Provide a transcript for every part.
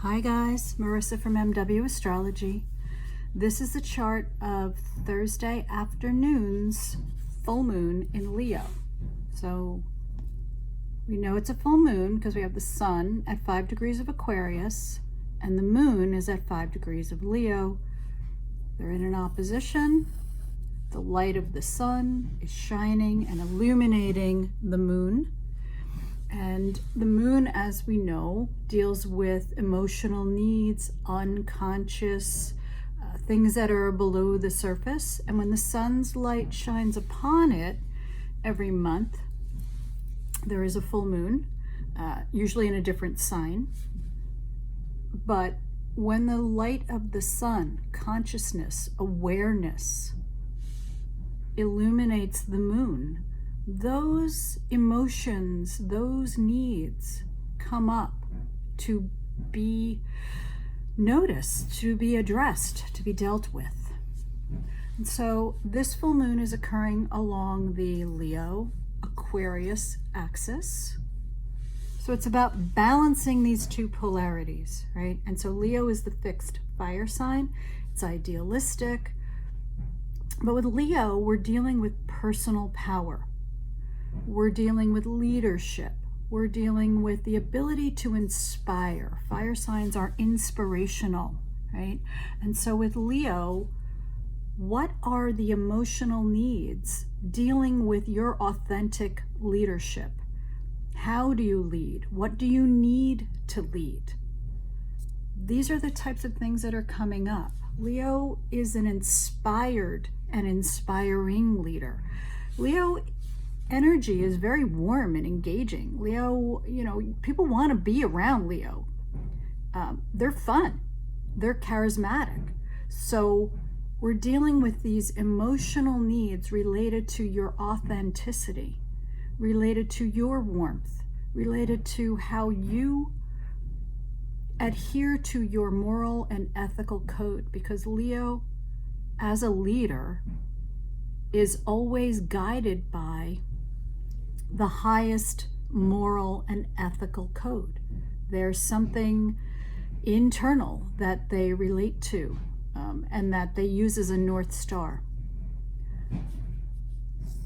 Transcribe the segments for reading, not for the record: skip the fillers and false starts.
Hi guys, Marissa from MW Astrology. This is a chart of Thursday afternoon's full moon in Leo. So we know it's a full moon because we have the sun at 5 degrees of Aquarius and the moon is at 5 degrees of Leo. They're in an opposition. The light of the sun is shining and illuminating the moon. And the moon, as we know, deals with emotional needs, unconscious, things that are below the surface. And when the sun's light shines upon it every month, there is a full moon, usually in a different sign. But when the light of the sun, consciousness, awareness, illuminates the moon, those emotions, those needs come up to be noticed, to be addressed, to be dealt with. And so this full moon is occurring along the Leo-Aquarius axis. So it's about balancing these two polarities, right? And so Leo is the fixed fire sign. It's idealistic. But with Leo, we're dealing with personal power. We're dealing with leadership. We're dealing with the ability to inspire. Fire signs are inspirational, right? And so with Leo, what are the emotional needs dealing with your authentic leadership? How do you lead? What do you need to lead? These are the types of things that are coming up. Leo is an inspired and inspiring leader. Leo energy is very warm and engaging. Leo, people want to be around Leo. They're fun. They're charismatic. So we're dealing with these emotional needs related to your authenticity, related to your warmth, related to how you adhere to your moral and ethical code, because Leo, as a leader, is always guided by the highest moral and ethical code. There's something internal that they relate to and that they use as a North Star.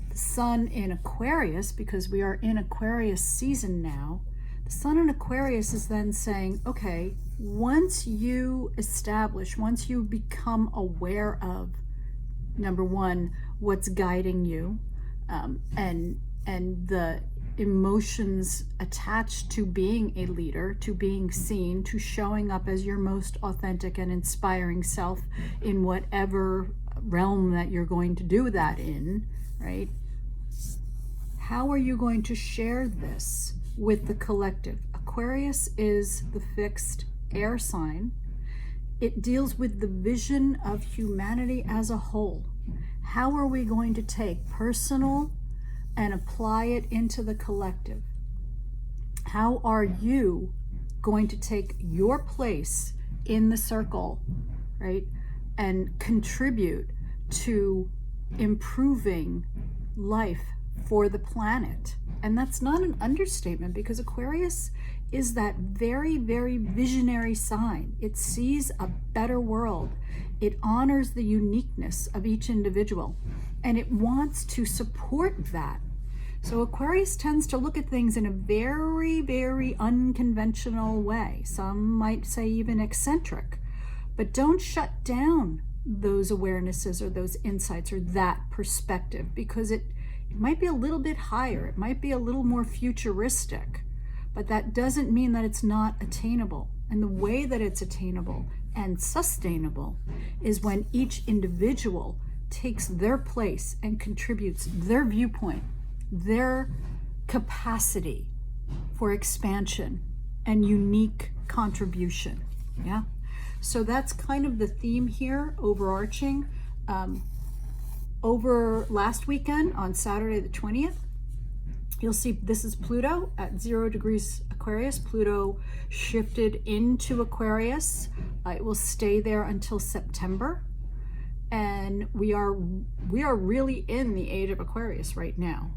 The sun in Aquarius, because we are in Aquarius season now, the sun in Aquarius is then saying, okay, once you establish, once you become aware of, number one, what's guiding you, and the emotions attached to being a leader, to being seen, to showing up as your most authentic and inspiring self in whatever realm that you're going to do that in, right? How are you going to share this with the collective? Aquarius is the fixed air sign. It deals with the vision of humanity as a whole. How are we going to take personal and apply it into the collective? How are you going to take your place in the circle, right, and contribute to improving life for the planet? And that's not an understatement, because Aquarius is that very, very visionary sign. It sees a better world. It honors the uniqueness of each individual, and it wants to support that. So Aquarius tends to look at things in a very, very unconventional way. Some might say even eccentric. But don't shut down those awarenesses or those insights or that perspective, because it might be a little bit higher. It might be a little more futuristic. But that doesn't mean that it's not attainable. And the way that it's attainable and sustainable is when each individual takes their place and contributes their viewpoint, their capacity for expansion and unique contribution. Yeah. So that's kind of the theme here, overarching. Over last weekend on Saturday the 20th, you'll see this is Pluto at 0 degrees Aquarius. Pluto shifted into Aquarius. It will stay there until September. And we are really in the age of Aquarius right now.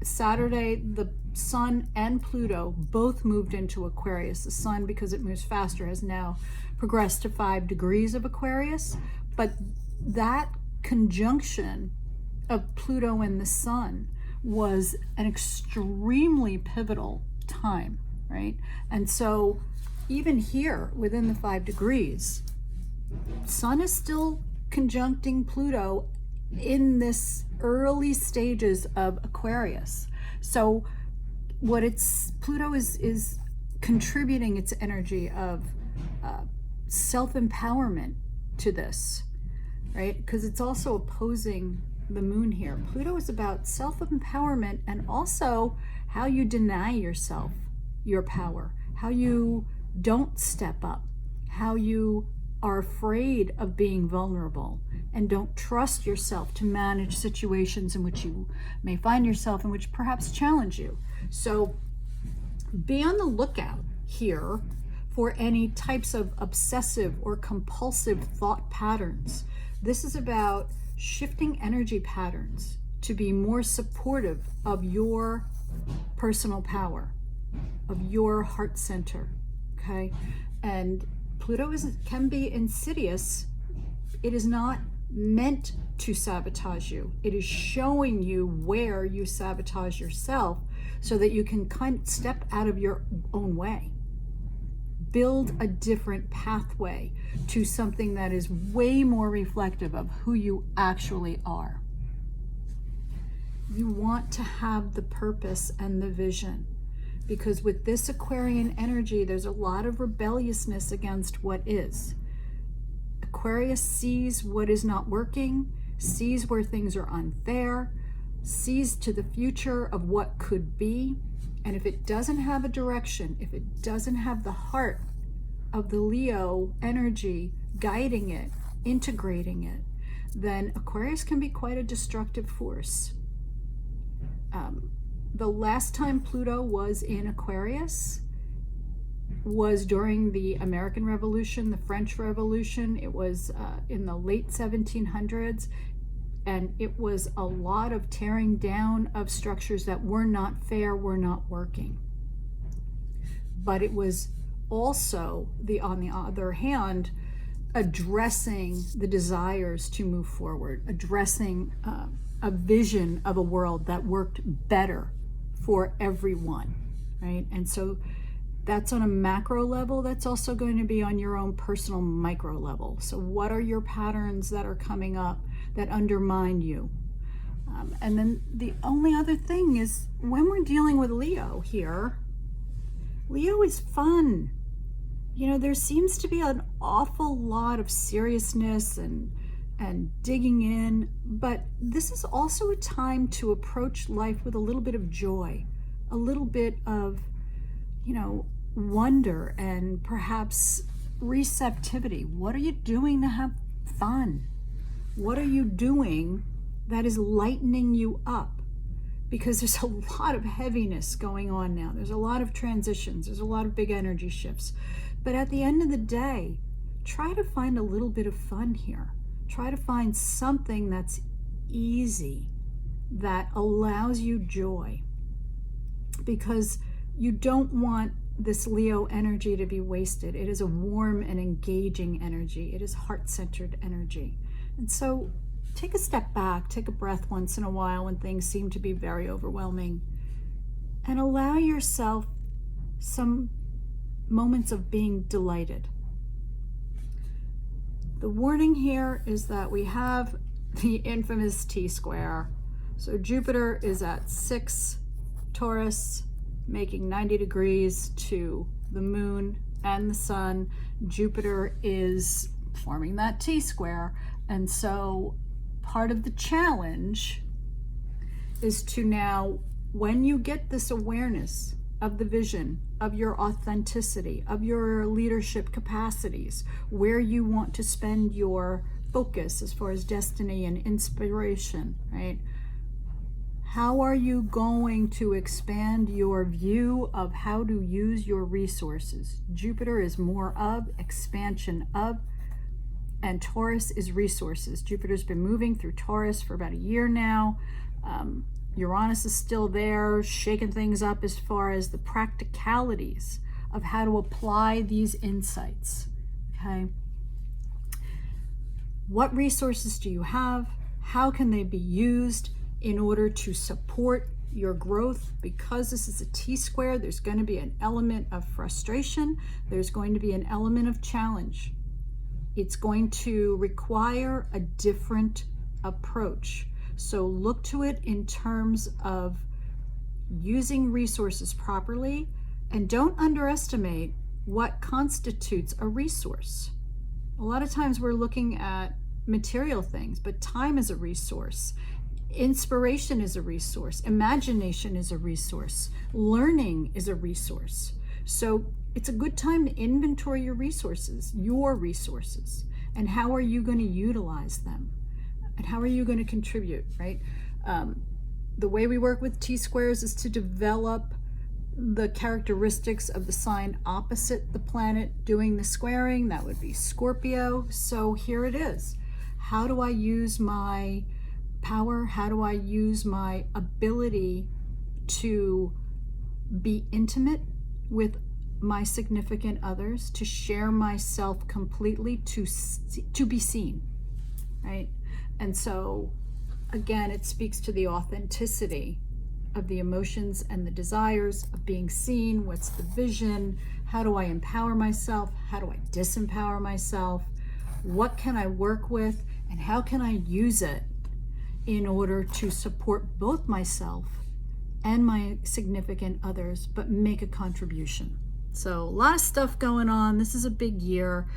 Saturday, the Sun and Pluto both moved into Aquarius. The Sun, because it moves faster, has now progressed to 5 degrees of Aquarius. But that conjunction of Pluto and the Sun was an extremely pivotal time, right? And so even here within the 5 degrees, Sun is still conjuncting Pluto in this early stages of Aquarius. So what Pluto is contributing its energy of self-empowerment to this, right? Because it's also opposing the moon here. Pluto is about self-empowerment and also how you deny yourself your power, how you don't step up, how you are afraid of being vulnerable and don't trust yourself to manage situations in which you may find yourself and which perhaps challenge you. So be on the lookout here for any types of obsessive or compulsive thought patterns. This is about shifting energy patterns to be more supportive of your personal power, of your heart center, okay? And Pluto can be insidious. It is not meant to sabotage you. It is showing you where you sabotage yourself so that you can kind of step out of your own way. Build a different pathway to something that is way more reflective of who you actually are. You want to have the purpose and the vision, because with this Aquarian energy, there's a lot of rebelliousness against what is. Aquarius sees what is not working, sees where things are unfair, sees to the future of what could be. And if it doesn't have a direction, if it doesn't have the heart of the Leo energy guiding it, integrating it, then Aquarius can be quite a destructive force. The last time Pluto was in Aquarius was during the American Revolution, the French Revolution. It was in the late 1700s, and it was a lot of tearing down of structures that were not fair, were not working. But it was also, on the other hand, addressing the desires to move forward, addressing a vision of a world that worked better for everyone, right? And so that's on a macro level. That's also going to be on your own personal micro level. So what are your patterns that are coming up that undermine you? And then the only other thing is, when we're dealing with Leo here, Leo is fun. You know, there seems to be an awful lot of seriousness and digging in, but this is also a time to approach life with a little bit of joy, a little bit of, you know, wonder and perhaps receptivity. What are you doing to have fun? What are you doing that is lightening you up? Because there's a lot of heaviness going on now. There's a lot of transitions. There's a lot of big energy shifts. But at the end of the day, try to find a little bit of fun here. Try to find something that's easy, that allows you joy. Because you don't want this Leo energy to be wasted. It is a warm and engaging energy. It is heart-centered energy. And so take a step back, take a breath once in a while when things seem to be very overwhelming, and allow yourself some moments of being delighted. The warning here is that we have the infamous T-square. So Jupiter is at 6 Taurus, making 90 degrees to the moon and the sun. Jupiter is forming that T-square. And so part of the challenge is to now, when you get this awareness of the vision, of your authenticity, of your leadership capacities, where you want to spend your focus as far as destiny and inspiration, right? How are you going to expand your view of how to use your resources? Jupiter is more of, expansion of, and Taurus is resources. Jupiter's been moving through Taurus for about a year now. Uranus is still there, shaking things up as far as the practicalities of how to apply these insights. Okay. What resources do you have? How can they be used in order to support your growth? Because this is a T-square, there's going to be an element of frustration. There's going to be an element of challenge. It's going to require a different approach. So look to it in terms of using resources properly, and don't underestimate what constitutes a resource. A lot of times we're looking at material things, but time is a resource. Inspiration is a resource. Imagination is a resource. Learning is a resource. So it's a good time to inventory your resources, and how are you going to utilize them? And how are you going to contribute, right? The way we work with T-squares is to develop the characteristics of the sign opposite the planet doing the squaring. That would be Scorpio. So here it is. How do I use my power? How do I use my ability to be intimate with my significant others, to share myself completely, to be seen, right? And so again, it speaks to the authenticity of the emotions and the desires of being seen. What's the vision? How do I empower myself? How do I disempower myself? What can I work with? And how can I use it in order to support both myself and my significant others, but make a contribution? So a lot of stuff going on. This is a big year,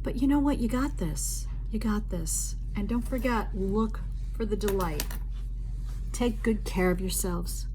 but you know what? You got this. You got this. And don't forget, look for the delight. Take good care of yourselves.